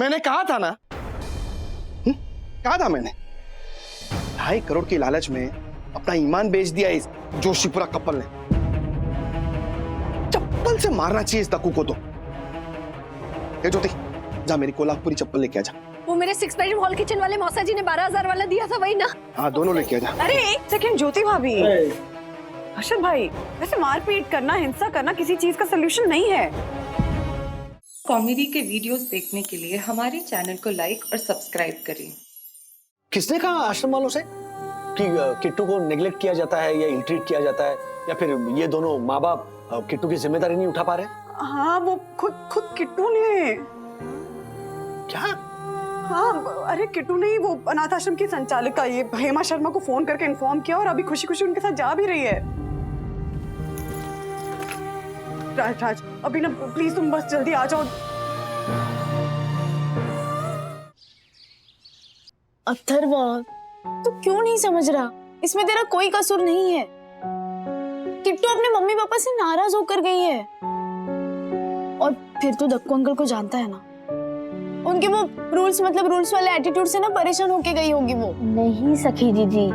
मैंने कहा था ना, कहा था मैंने। 2.5 करोड़ की लालच में अपना ईमान बेच दिया इस जोशीपुरा कपल ने। चप्पल से मारना चाहिए इस दक्कू को तो। ये ज्योति, जा मेरी कोल्हापुरी चप्पल लेके आ जा। वो मेरे 6 बेडरूम हॉल किचन वाले मौसा जी ने 12,000 वाला दिया था, वही ना? हाँ, दोनों लेके आ जा। अरे एक सेकंड ज्योति भाभी, हर्षद भाई, वैसे मारपीट करना, हिंसा करना किसी चीज का सलूशन नहीं है। कॉमेडी के वीडियोस देखने के लिए हमारे चैनल को लाइक और सब्सक्राइब करें। किसने कहा आश्रम वालों से कि किट्टू को नेग्लेक्ट किया जाता है या इल्ट्रीट किया जाता है, या फिर ये दोनों माँ बाप किट्टू की जिम्मेदारी नहीं उठा पा रहे? हाँ, वो खुद किट्टू ने। क्या? हाँ, अरे किट्टू ने ही वो अनाथ आश्रम की संचालिका ये हेमा शर्मा को फोन करके इन्फॉर्म किया और अभी खुशी खुशी उनके साथ जा भी रही है। राज, अभी ना प्लीज तुम बस जल्दी आ जाओ। अथर्वा, तू क्यों नहीं समझ रहा? इसमें तेरा कोई कसूर नहीं है। किट्टू अपने मम्मी पापा से नाराज होकर गई है। और फिर तू दक्कू अंकल को जानता है ना, उनके वो रूल्स वाले एटीट्यूड से ना परेशान होके गई होगी वो। नहीं सखी दीदी,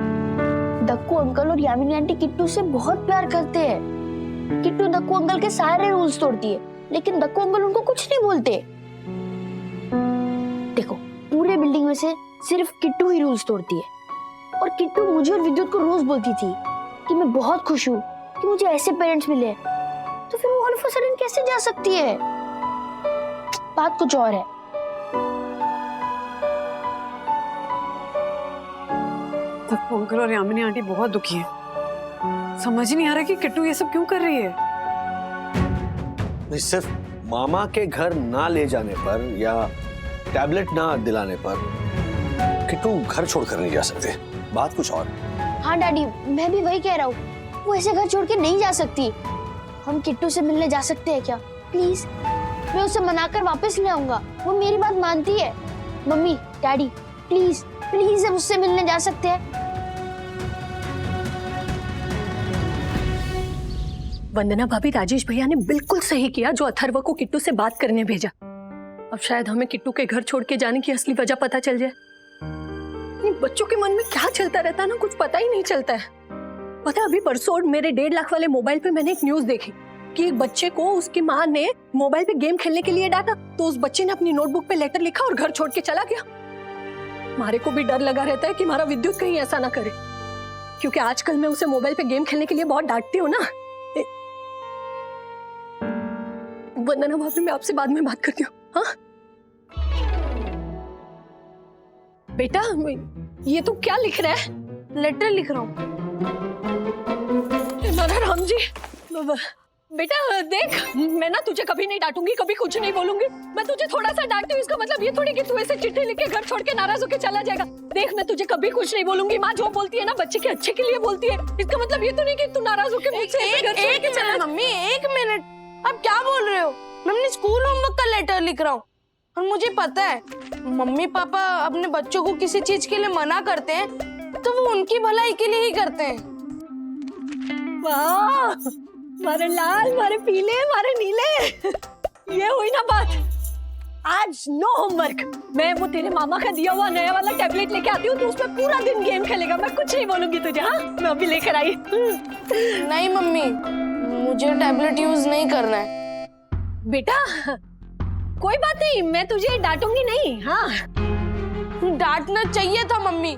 दक्कू अंकल और यामिनी आंटी किट्टू से बहुत प्यार करते हैं। किट्टू दक्कू अंकल के सारे रूल्स तोड़ती है, लेकिन दक्कू अंकल उनको कुछ नहीं बोलते। देखो, पूरे बिल्डिंग में से सिर्फ किट्टू ही रूल्स तोड़ती है। और किट्टू मुझे और विद्युत को रोज बोलती थी कि मैं बहुत खुश हूँ कि मुझे ऐसे पेरेंट्स मिले। तो फिर वो ऑल ऑफ अ सडन कैसे जा सकती है? बात कुछ और है। दक्कू अंकल और यामिनी आंटी बहुत दुखी है। समझ ही नहीं आ रहा कि किट्टू ये सब क्यों कर रही है। नहीं, सिर्फ मामा के घर ना ले जाने पर या टैबलेट ना दिलाने पर किट्टू घर छोड़कर नहीं जा सकते। बात कुछ और। हाँ डैडी, मैं भी वही कह रहा हूँ। वो ऐसे घर छोड़ के नहीं जा सकती। हम किट्टू से मिलने जा सकते हैं क्या? प्लीज, मैं उसे मनाकर वापस ले आऊंगा। वो मेरी बात मानती है। मम्मी, डैडी, प्लीज प्लीज हम उससे मिलने जा सकते हैं। वंदना भाभी, राजेश भैया ने बिल्कुल सही किया जो अथर्व को किट्टू से बात करने भेजा। अब शायद हमें किट्टू के घर छोड़ के जाने की असली वजह पता चल जाए। बच्चों के मन में क्या चलता रहता है ना, कुछ पता ही नहीं चलता है। पता है, अभी परसों मेरे 1.5 लाख वाले मोबाइल पे मैंने एक न्यूज देखी कि एक बच्चे को उसकी माँ ने मोबाइल पे गेम खेलने के लिए डांटा, तो उस बच्चे ने अपनी नोटबुक पे लेटर लिखा और घर छोड़ के चला गया। हमारे को भी डर लगा रहता है कि हमारा विद्युत कहीं ऐसा ना करे, क्योंकि आजकल मैं उसे मोबाइल पे गेम खेलने के लिए बहुत डांटती हूँ ना। वंदना भाभी, मैं आपसे बाद में बात करती हूँ। हाँ बेटा, ये तू क्या लिख रहा है? लेटर लिख रहा हूँ। राम जी, बेटा देख, मैं ना तुझे कभी नहीं डांटूंगी, कभी कुछ नहीं बोलूंगी। मैं तुझे थोड़ा सा डांटती हूँ, इसका मतलब ये थोड़ी कि तू ऐसे चिट्ठी लिख के घर छोड़ के नाराज होके चला जाएगा। देख, मैं तुझे कभी कुछ नहीं बोलूंगी। माँ जो बोलती है ना, बच्चे के अच्छे के लिए बोलती है। इसका मतलब ये तो नहीं कि तू नाराज होके मुझसे घर छोड़ के चला। मम्मी, 1 मिनट, आप क्या बोल रहे हो? मैं अपने स्कूल होमवर्क का लेटर लिख रहा हूँ। और मुझे पता है, मम्मी पापा अपने बच्चों को किसी चीज के लिए मना करते हैं तो वो उनकी भलाई के लिए ही करते हैं। वाह, मारे लाल, मारे पीले, मारे नीले, ये हुई ना बात। आज नो होमवर्क। मैं वो तेरे मामा का दिया हुआ नया वाला टैबलेट लेके आती हूँ, तो उसमें पूरा दिन गेम खेलेगा। मैं कुछ नहीं बोलूंगी तुझे। हाँ, मैं अभी लेकर आई। नहीं मम्मी, मुझे टैबलेट यूज नहीं करना है। बेटा कोई बात नहीं, मैं तुझे डांटूंगी नहीं। हाँ, डांटना चाहिए था मम्मी।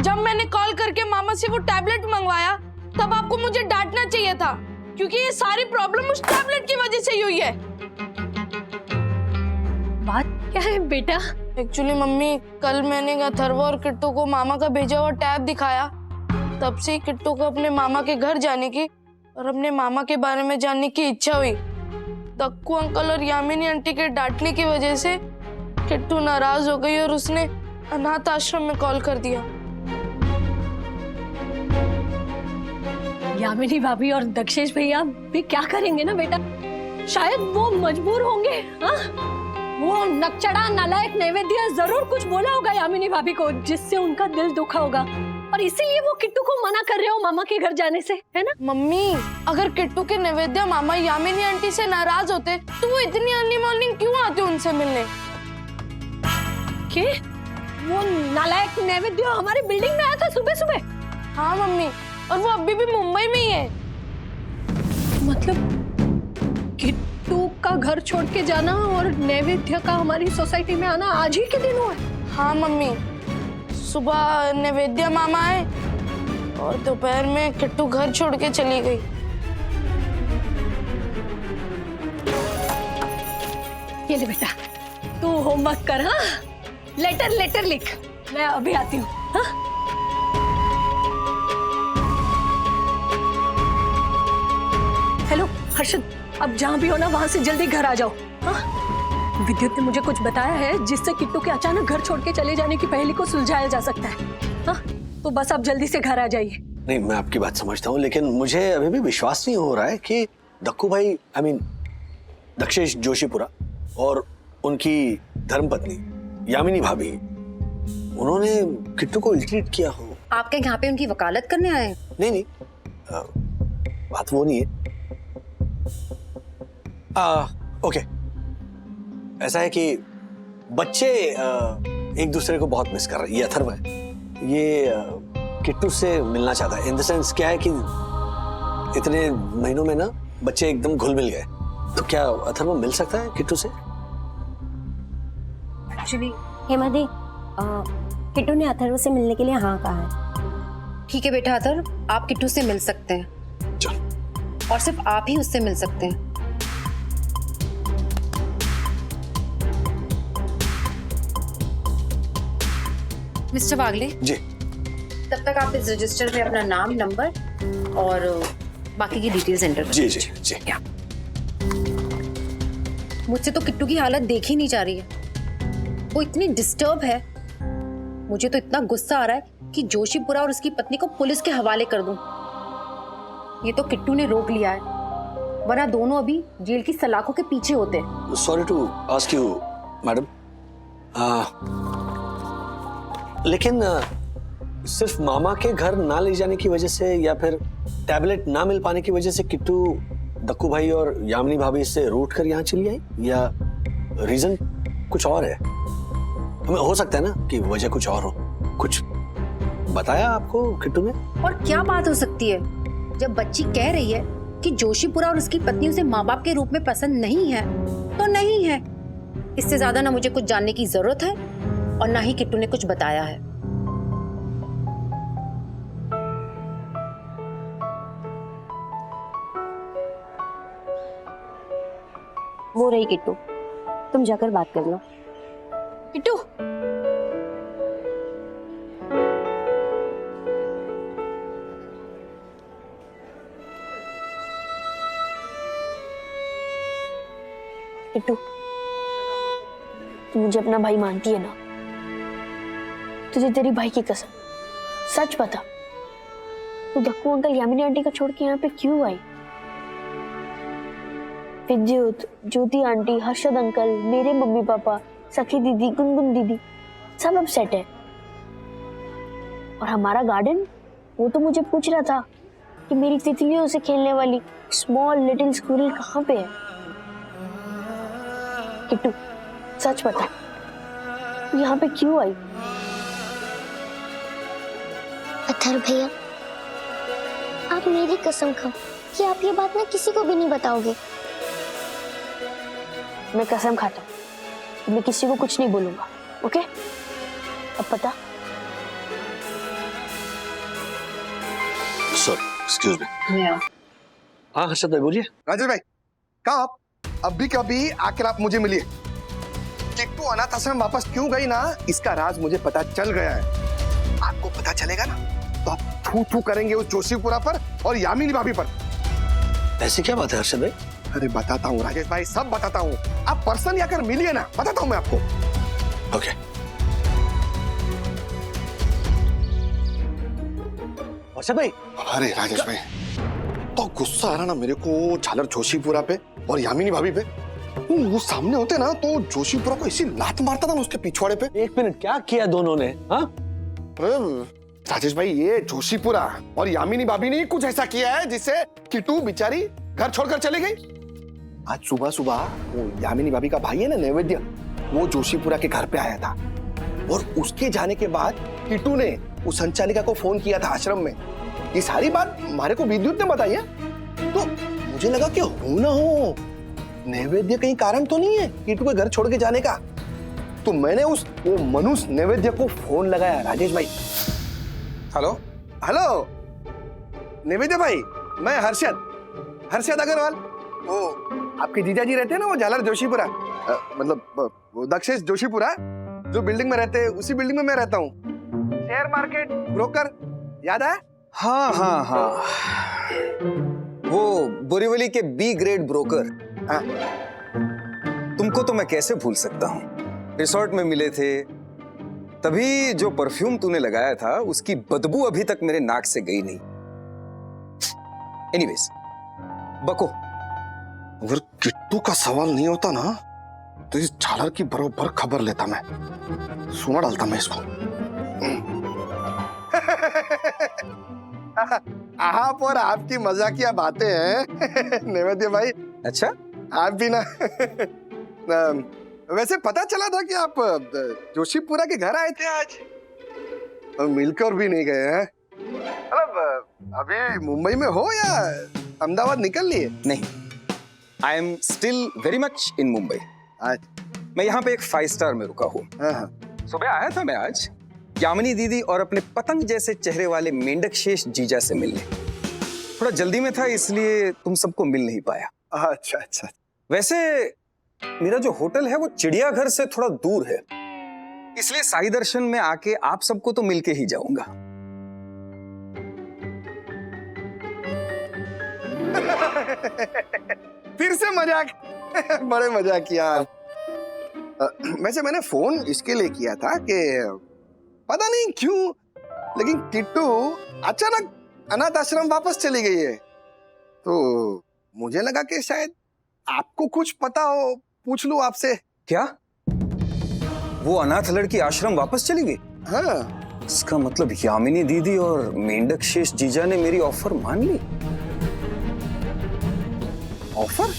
जब मैंने कॉल करके मामा से वो टैबलेट मंगवाया, तब आपको मुझे डांटना चाहिए था, क्योंकि ये सारी प्रॉब्लम उस टैबलेट की वजह से ही हुई है। बात क्या है बेटा? एक्चुअली मम्मी, कल मैंने अथर्वा और किट्टू को मामा का भेजा हुआ टैब दिखाया। तब से किट्टू को अपने मामा के घर जाने की और अपने मामा के बारे में जानने की इच्छा हुई। दक्कू अंकल और यामिनी आंटी के डांटने की वजह से किट्टू नाराज हो गई और उसने अनाथ आश्रम में कॉल कर दिया। यामिनी भाभी और दक्षेश भैया भी क्या करेंगे ना बेटा, शायद वो मजबूर होंगे। हाँ, वो नकचड़ा नालायक नैवेद्य जरूर कुछ बोला होगा यामिनी भाभी को, जिससे उनका दिल दुखा होगा, और इसीलिए वो किट्टू को मना कर रहे हो मामा के घर जाने से, है ना? मम्मी, अगर किट्टू के नैवेद्य मामा यामिनी आंटी से नाराज होते तो वो इतनी अर्ली मॉर्निंग क्यों आते उनसे मिलने? के वो नालायक नैवेद्य हमारी बिल्डिंग में आया था सुबह सुबह? हाँ मम्मी, और वो अभी भी मुंबई में ही है। मतलब किट्टू का घर छोड़ के जाना और नैवेद्य का हमारी सोसाइटी में आना आज ही के दिन हुआ है? हाँ मम्मी, सुबह नैवेद्य मामा आए और दोपहर में किट्टू घर छोड़ के चली गई। ये ले बेटा, तू होमवर्क कर। हाँ, लेटर लिख, मैं अभी आती हूँ। हाँ? हेलो हर्षद, अब जहाँ भी हो ना वहां से जल्दी घर आ जाओ। हाँ? विद्युत ने मुझे कुछ बताया है जिससे किट्टू के अचानक घर छोड़ के चले जाने की पहेली को सुलझाया जा सकता है। हाँ? तो बस आप जल्दी से घर आ जाइए। नहीं, मैं आपकी बात समझता हूँ, लेकिन मुझे अभी भी विश्वास नहीं हो रहा है कि दक्कू भाई, दक्षेश जोशीपुरा और उनकी धर्मपत्नी यामिनी भाभी, उन्होंने किट्टू को इल्ट्रीट किया हो। आपके यहाँ पे उनकी वकालत करने आए हैं? नहीं, बात वो नहीं है। ओके, ऐसा है कि बच्चे एक दूसरे को बहुत मिस कर रहे हैं। ये अथर्व है, ये किट्टू से मिलना चाहता है। इन द सेंस क्या है कि इतने महीनों में ना बच्चे एकदम घुल मिल गए, तो क्या अथर्व मिल सकता है किट्टू से? एक्चुअली हेमा दी, किट्टू ने अथर्व से मिलने के लिए हाँ कहा है। ठीक है बेटा अथर्व, आप किट्टू से मिल सकते हैं। चल। और सिर्फ आप ही उससे मिल सकते हैं। मिस्टर वागले जी। तब तक आप इस रजिस्टर पे अपना नाम, नंबर और बाकी की डिटेल्स एंटर कर जी दीजिए। जी जी। क्या मुझसे तो किट्टू की हालत देखी नहीं जा रही है, वो इतनी डिस्टर्ब है। मुझे तो इतना गुस्सा आ रहा है कि जोशीपुरा और उसकी पत्नी को पुलिस के हवाले कर दूं। ये तो किट्टू ने रोक लिया है, वरना दोनों अभी जेल की सलाखों के पीछे होते। Sorry to ask you madam, लेकिन सिर्फ मामा के घर ना ले जाने की वजह से या फिर टैबलेट ना मिल पाने की वजह से किट्टू दक्कू भाई और यामिनी भाभी से रूठ कर यहाँ चली आई, या रीजन कुछ और है? हमें हो सकता है ना कि वजह कुछ और हो। कुछ बताया आपको किट्टू ने? और क्या बात हो सकती है जब बच्ची कह रही है कि जोशीपुरा और उसकी पत्नी उसे माँ बाप के रूप में पसंद नहीं है तो नहीं है। इससे ज्यादा ना मुझे कुछ जानने की जरूरत है और ना ही किट्टू ने कुछ बताया है। वो रही किट्टू, तुम जाकर बात कर लो। किट्टू, किट्टू, तू मुझे अपना भाई मानती है ना? तुझे तेरी भाई की कसम, सच बता, तू दक्कू अंकल यामिनी आंटी को छोड़ के यहाँ पे क्यों आई? विद्युत, ज्योति आंटी, हर्षद अंकल, मेरे मम्मी पापा, सखी दीदी, गुनगुन दीदी, सब अपसेट है। और हमारा गार्डन, वो तो मुझे पूछ रहा था कि मेरी तितलियों से खेलने वाली स्मॉल लिटिल स्क्विरल कहाँ पे है। किट्टू, सच बता, तू यहाँ पे क्यों आई? अथर्व भैया, आप मेरी कसम खाओ कि आप ये बात ना किसी को भी नहीं बताओगे। मैं कसम खाता हूँ, मैं किसी को कुछ नहीं बोलूंगा, ओके? अब पता। Sir, excuse me. हाँ हर्षद भाई बोलिए। राजेश भाई, कहाँ आप? अभी कभी आकर आप मुझे मिलिए। किट्टू अनाथ आश्रम वापस क्यों गई ना, इसका राज मुझे पता चल गया है। आपको पता चलेगा ना तो आप थू थू करेंगे उस जोशीपुरा पर और यामिनी भाभी पर। ऐसी क्या बात है हर्षद भाई? अरे बताता हूँ राजेश भाई, सब बताता हूँ। आप पर्सनली आकर मिलिए ना, बताता हूँ मैं आपको। ओके। हर्षद भाई। अरे राजेश भाई, तो गुस्सा आ रहा ना मेरे को झालर जोशीपुरा पे और यामिनी भाभी पे। वो सामने होते ना तो जोशीपुरा को इसी लात मारता था ना उसके पिछवाड़े पे। एक मिनट, क्या किया दोनों ने? हाँ राजेश भाई, ये जोशीपुरा और यामिनी भाभी ने कुछ ऐसा किया है जिससे किट्टू बेचारी घर छोड़कर चली गई। आज सुबह सुबह वो यामिनी भाभी का भाई है ना नैवेद्य, वो जोशीपुरा के घर पे आया था और उसके जाने के बाद किट्टू ने उस संचालिका को फोन किया था आश्रम में। ये सारी बात हमारे को विद्युत ने बताई है। तो मुझे लगा कि हो ना हो नैवेद्य कहीं कारण तो नहीं है किट्टू के घर छोड़ के जाने का। तो मैंने वो मनुष्य नैवेद्य को फोन लगाया। राजेश भाई। हेलो हेलो नैवेद्य भाई, मैं हर्षद अग्रवाल। वो आपके जीजाजी रहते हैं ना, वो जालर जोशीपुरा, मतलब वो दक्षेश जोशीपुरा जो बिल्डिंग में रहते हैं, उसी बिल्डिंग में मैं रहता हूँ। शेयर मार्केट ब्रोकर, याद है? हाँ हाँ हाँ, वो बोरीवली के बी ग्रेड ब्रोकर। हाँ। तुमको तो मैं कैसे भूल सकता हूँ, रिसोर्ट में मिले थे तभी। जो परफ्यूम तूने लगाया था उसकी बदबू अभी तक मेरे नाक से गई नहीं। एनीवेज बको। अगर किट्टू का सवाल नहीं होता ना तो इस झालर की बरोबर खबर लेता मैं, सुना डालता मैं इसको। आप और आपकी मजाकिया बातें हैं नैवेद्य भाई। अच्छा, आप भी ना वैसे पता चला था कि आप जोशीपुरा के घर आए थे आज, और मिलकर भी नहीं गए हैं। मतलब अभी मुंबई में हो या अहमदाबाद निकल लिए? नहीं, I am still very much in Mumbai. आज मैं यहाँ पे एक 5 स्टार में रुका हूँ। सुबह आया था मैं आज यामिनी दीदी और अपने पतंग जैसे चेहरे वाले मेंढक शेष जीजा से मिलने। थोड़ा जल्दी में था इसलिए तुम सबको मिल नहीं पाया। अच्छा अच्छा। वैसे मेरा जो होटल है वो चिड़ियाघर से थोड़ा दूर है, इसलिए साई दर्शन में आके आप सबको तो मिलके ही जाऊंगा। फिर से मजाक। बड़े मजाक किया। वैसे मैंने फोन इसके लिए किया था कि पता नहीं क्यों लेकिन किट्टू अचानक अनाथ आश्रम वापस चली गई है, तो मुझे लगा कि शायद आपको कुछ पता हो, पूछ लूं आपसे। क्या वो अनाथ लड़की आश्रम वापस चली गई? हाँ। इसका मतलब यामिनी दीदी और मेंढक शेष जीजा ने मेरी ऑफर मान ली। ऑफर?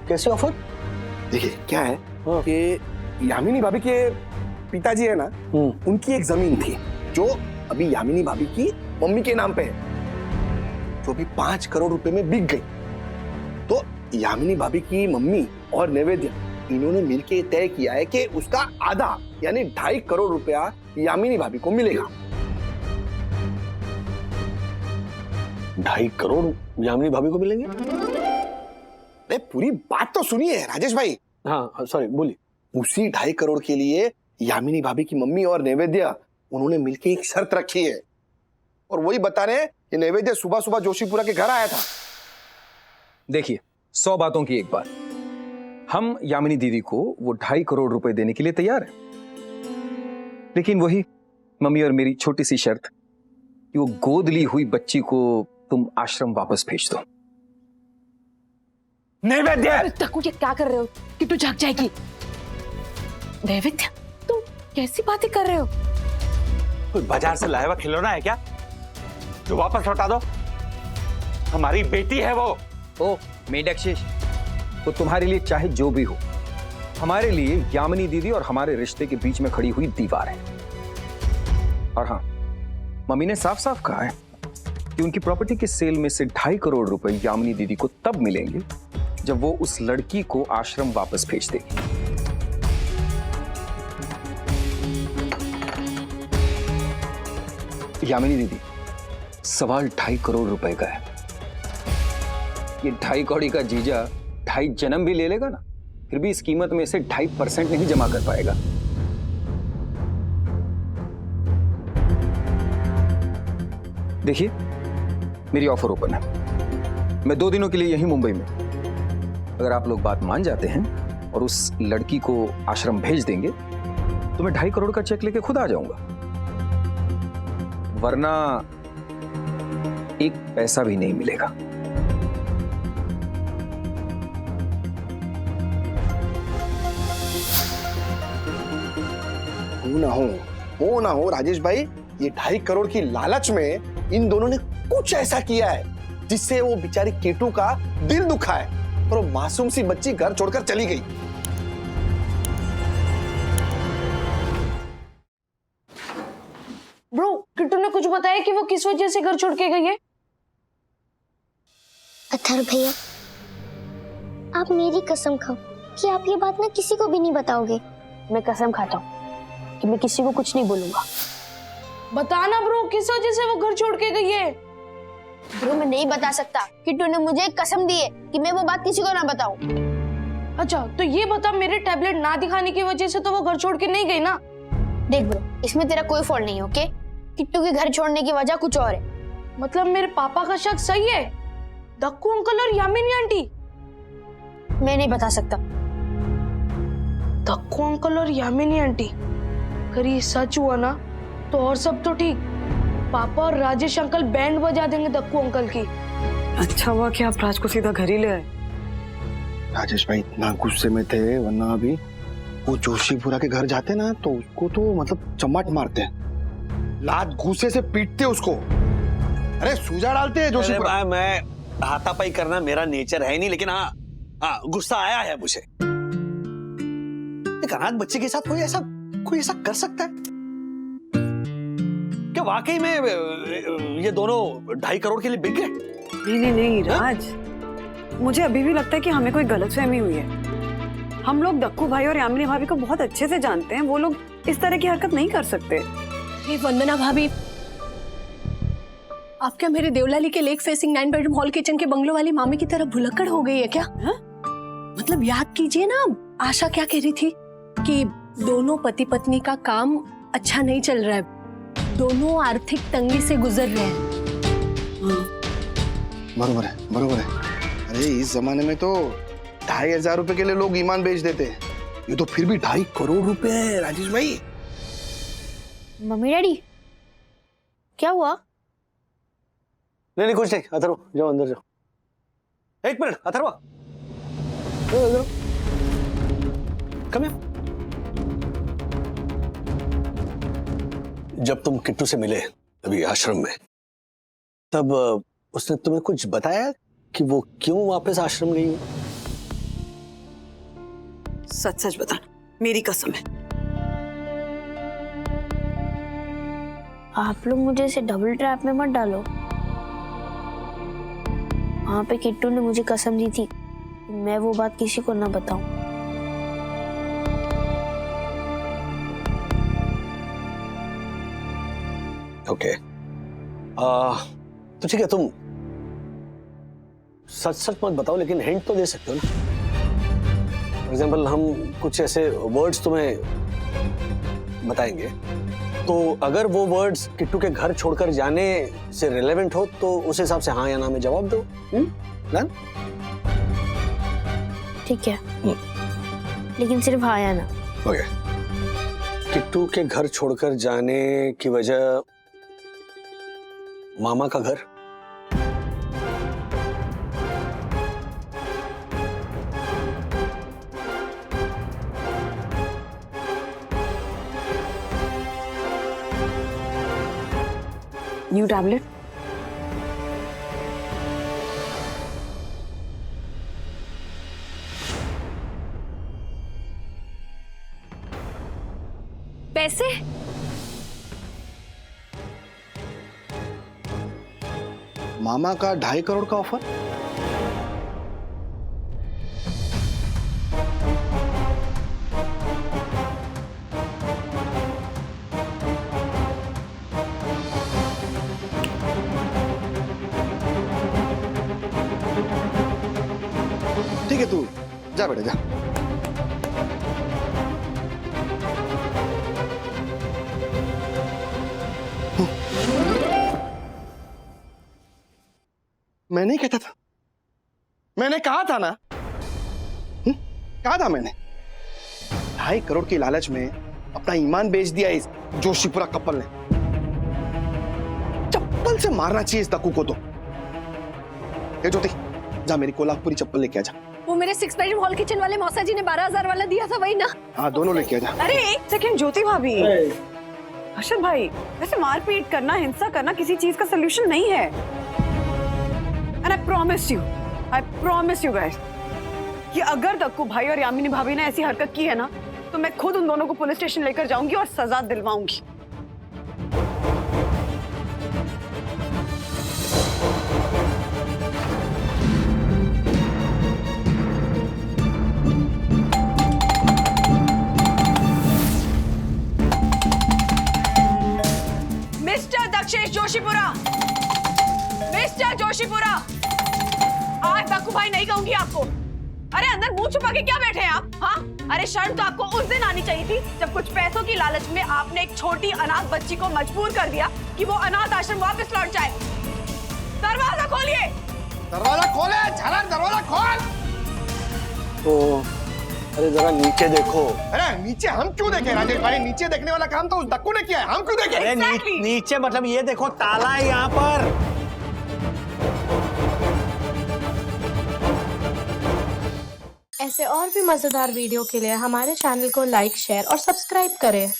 कैसी ऑफर? देखिए क्या है कि यामिनी भाभी के पिताजी है ना, उनकी एक जमीन थी जो अभी यामिनी भाभी की मम्मी के नाम पे है, जो अभी 5 करोड़ रुपए में बिक गई। तो यामिनी भाभी की मम्मी और नैवेद्य इन्होंने मिलकर तय किया है कि उसका आधा यानी 2.5 करोड़ रुपया यामिनी भाभी को मिलेगा। 2.5 करोड़ यामिनी भाभी को मिलेंगे? अरे पूरी बात तो सुनिए राजेश भाई। हाँ सॉरी, बोलिए। उसी 2.5 करोड़ के लिए यामिनी भाभी की मम्मी और नैवेद्य उन्होंने मिलकर एक शर्त रखी है, और वही बता रहे हैं कि नैवेद्य सुबह सुबह जोशीपुरा के घर आया था। देखिए 100 बातों की एक बात, हम यामिनी दीदी को वो 2.5 करोड़ रुपए देने के लिए तैयार हैं, लेकिन वही मम्मी और मेरी छोटी सी शर्त कि वो गोद ली हुई बच्ची को तुम आश्रम वापस भेज दो। नैवेद्य! तकू ये क्या कर रहे हो? किट्टू जाग जाएगी। नैवेद्य, तुम कैसी बातें कर रहे हो? कोई बाजार से लाया हुआ खिलौना है क्या जो वापस लौटा दो? हमारी बेटी है वो। ओ मेंढक शेष, वो तुम्हारे लिए चाहे जो भी हो, हमारे लिए यामिनी दीदी और हमारे रिश्ते के बीच में खड़ी हुई दीवार है। और हाँ, मम्मी ने साफ साफ कहा है कि उनकी प्रॉपर्टी के सेल में से 2.5 करोड़ रुपए यामिनी दीदी को तब मिलेंगे जब वो उस लड़की को आश्रम वापस भेज देगी। यामिनी दीदी, सवाल 2.5 करोड़ रुपए का है। ये 2.5 कौड़ी का जीजा 2.5 जन्म भी ले लेगा ना, फिर भी इस कीमत में से 2.5% नहीं जमा कर पाएगा। देखिए मेरी ऑफर ओपन है, मैं 2 दिनों के लिए यहीं मुंबई में, अगर आप लोग बात मान जाते हैं और उस लड़की को आश्रम भेज देंगे तो मैं 2.5 करोड़ का चेक लेके खुद आ जाऊंगा, वरना 1 पैसा भी नहीं मिलेगा। हो ना हो राजेश भाई, ये 2.5 करोड़ की लालच में इन दोनों ने कुछ ऐसा किया है जिससे वो बेचारी केटू का दिल दुखा है और वो मासूम सी बच्ची घर छोड़कर चली गई। ब्रो, किट्टू ने कुछ बताया कि वो किस वजह से घर छोड़ के गई है? अथर्व भैया, आप मेरी कसम खाओ कि आप ये बात ना किसी को भी नहीं बताओगे। मैं कसम खाता हूँ कि मैं किसी को कुछ नहीं बोलूंगा। बताना ब्रो, किस वजह से वो घर छोड़ के गई है? ब्रो मैं नहीं बता सकता। किट्टू ने मुझे कसम दी है कि मैं वो बात किसी को ना बताऊं। अच्छा, तो ये बता, मेरे टैबलेट ना दिखाने की वजह से तो वो घर छोड़ के नहीं गई ना? देख ब्रो, इसमें तेरा कोई फॉल्ट नहीं है, ओके? किट्टू के घर छोड़ने की वजह कुछ और है। मतलब मेरे पापा का शक सही है? दक्कू अंकल और यामिनी आंटी? मैं नहीं बता सकता। दक्कू अंकल और यामिनी आंटी, अगर ये सच हुआ ना तो और सब तो ठीक, पापा और राजेश अंकल बैंड बजा देंगे दक्कू अंकल की। अच्छा हुआ कि आप राज को सीधा घर ही ले आए। राजेश भाई इतना गुस्से में थे, वरना अभी वो जोशीपुरा के घर जाते ना तो उसको तो मतलब चम्मच मारते हैं, लात घूसे से पीटते उसको, अरे सूजा डालते हैं जोशीपुरा। मैं हाथापाई करना मेरा नेचर है नहीं, लेकिन हाँ गुस्सा आया है मुझे। एक अनाथ बच्चे के साथ कोई ऐसा कर सकता है क्या? वाकई में ये दोनों 2.5 करोड़ के लिए बिक गए? नहीं राज, मुझे अभी भी लगता है कि हमें कोई गलतफहमी हुई है। हम लोग दक्कू भाई और यामिनी भाभी को बहुत अच्छे से जानते हैं, वो लोग इस तरह की हरकत नहीं कर सकते। हे वंदना भाभी, आप क्या मेरे देवलाली के lake facing 9 bedroom hall kitchen के बंगलो वाली मामी की तरह भुलक्कड़ हो गई है क्या? मतलब याद कीजिए ना, आशा क्या कह रही थी कि दोनों पति पत्नी का काम अच्छा नहीं चल रहा है, दोनों आर्थिक तंगी से गुजर रहे हैं। बरोबर है। अरे इस जमाने में तो 2,500 रुपए के लिए लोग ईमान बेच देते हैं, ये तो फिर भी 2.5 करोड़ रुपए है राजेश भाई। मम्मी डैडी, क्या हुआ? नहीं कुछ नहीं। अथर्व जाओ अंदर जाओ। 1 मिनट अथर्व, कम हियर। जब तुम किट्टू से मिले अभी आश्रम में, तब उसने तुम्हें कुछ बताया कि वो क्यों वापस आश्रम गई? सच बता, मेरी कसम है। आप लोग मुझे इसे डबल ट्रैप में मत डालो। वहां पे किट्टू ने मुझे कसम दी थी कि मैं वो बात किसी को ना बताऊं। ओके, तो ठीक है, तुम सच मत बताओ, लेकिन हिंट तो दे सकते हो ना। फॉर एग्जाम्पल, हम कुछ ऐसे वर्ड्स तुम्हें बताएंगे, तो अगर वो वर्ड्स किट्टू के घर छोड़कर जाने से रिलेवेंट हो तो उस हिसाब से हाँ या ना में जवाब दो। डन? ठीक है, लेकिन सिर्फ हाँ या ना। ओके। किट्टू के घर छोड़कर जाने की वजह मामा का घर। New tablet. पैसे? मामा का 2.5 करोड़ का ऑफर? ठीक है, तू जा बेटा जा। मैं नहीं कहता था, मैंने कहा था ना, कहा था मैंने। 2.5 करोड़ की लालच में अपना ईमान बेच दिया इस जोशीपुरा कपल ने। चप्पल से मारना चाहिए इस दक्कू को तो। ये ज्योति, जा मेरी कोल्हापुरी चप्पल लेके आ जा। वो मेरे 6 बेडरूम हॉल किचन वाले मौसा जी ने 12,000 वाला दिया था, वही ना? हाँ, दोनों लेके आ जा। अरे एक सेकंड ज्योति भाभी, हर्षद भाई, वैसे मारपीट करना, हिंसा करना किसी चीज का सोल्यूशन नहीं है। And I promise you guys, कि अगर दक्कू भाई और यामिनी भाभी ने ऐसी हरकत की है ना, तो मैं खुद उन दोनों को पुलिस स्टेशन लेकर जाऊंगी और सजा दिलवाऊंगी। दक्कू भाई नहीं कहूंगी आपको। अरे अंदर मुंह छुपा के क्या बैठे हैं आप? हाँ, अरे शर्म तो आपको उस दिन आनी चाहिए थी जब कुछ पैसों की लालच में आपने एक छोटी अनाथ बच्ची को मजबूर कर दिया कि वो अनाथ आश्रम वापस लौट जाए। दरवाजा खोलिए। दरवाजा खोले, झालर दरवाजा खोल। तो अरे जरा नीचे देखो। अरे नीचे हम क्यों देखें राजेश भाई? नीचे देखने वाला काम तो उस दक्कू ने किया है, हम क्यों देखें? अरे नीचे मतलब ये देखो, ताला है यहाँ पर। ऐसे और भी मजेदार वीडियो के लिए हमारे चैनल को लाइक, शेयर और सब्सक्राइब करें।